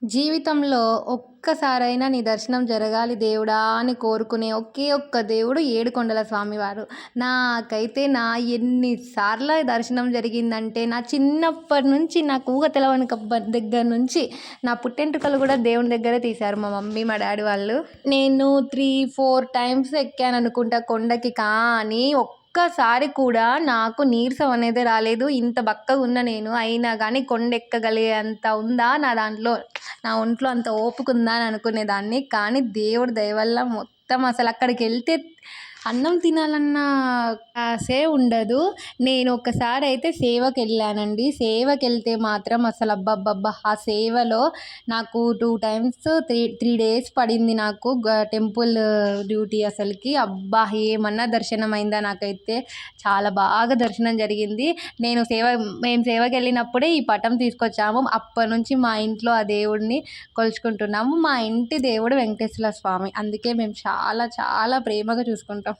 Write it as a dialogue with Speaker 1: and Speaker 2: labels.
Speaker 1: జీవితంలో ఒక్కసారైనా నీ దర్శనం జరగాలి దేవుడా అని కోరుకునే ఒకే ఒక్క దేవుడు ఏడుకొండల స్వామివారు. నాకైతే ఎన్ని సార్ల దర్శనం జరిగిందంటే, నా చిన్నప్పటి నుంచి నాకు ఊహ తెలవని దగ్గర నుంచి నా పుట్టెంటుకలు కూడా దేవుని దగ్గరే తీశారు మా మమ్మీ, మా డ్యాడీ వాళ్ళు. నేను 3, 4 టైమ్స్ ఎక్కాననుకుంటా కొండకి. కానీ ఒక్కసారి కూడా నాకు నీరసం అనేది రాలేదు. ఇంత బక్కగున్న నేను అయినా గానీ కొండెక్కగలిగే అంత ఉందా నా ఒంట్లో అంత ఓపికుందా అని అనుకునేదాన్ని. కానీ దేవుడి దయ వల్ల మొత్తం అసలక్కడికెళ్తే అన్నం తినాలన్న ఆశే ఉండదు. నేను ఒక్కసారయితే సేవకెళ్ళానండి. సేవకెళ్తే మాత్రం అసలు అబ్బబ్బబ్బా! ఆ సేవలో నాకు 2 టైమ్స్ 3 డేస్ పడింది నాకు టెంపుల్ డ్యూటీ అసలకి. అబ్బా! ఏమన్నా దర్శనమైందా నాకైతే. చాలా బాగా దర్శనం జరిగింది. మేము సేవకెళ్ళినప్పుడే ఈ పటం తీసుకొచ్చాము. అప్పటినుంచి మా ఇంట్లో ఆ దేవుడిని కొలుచుకుంటున్నాము. మా ఇంటి దేవుడు వెంకటేశ్వర స్వామి. అందుకే మేము చాలా చాలా ప్రేమగా చూసుకుంటాం.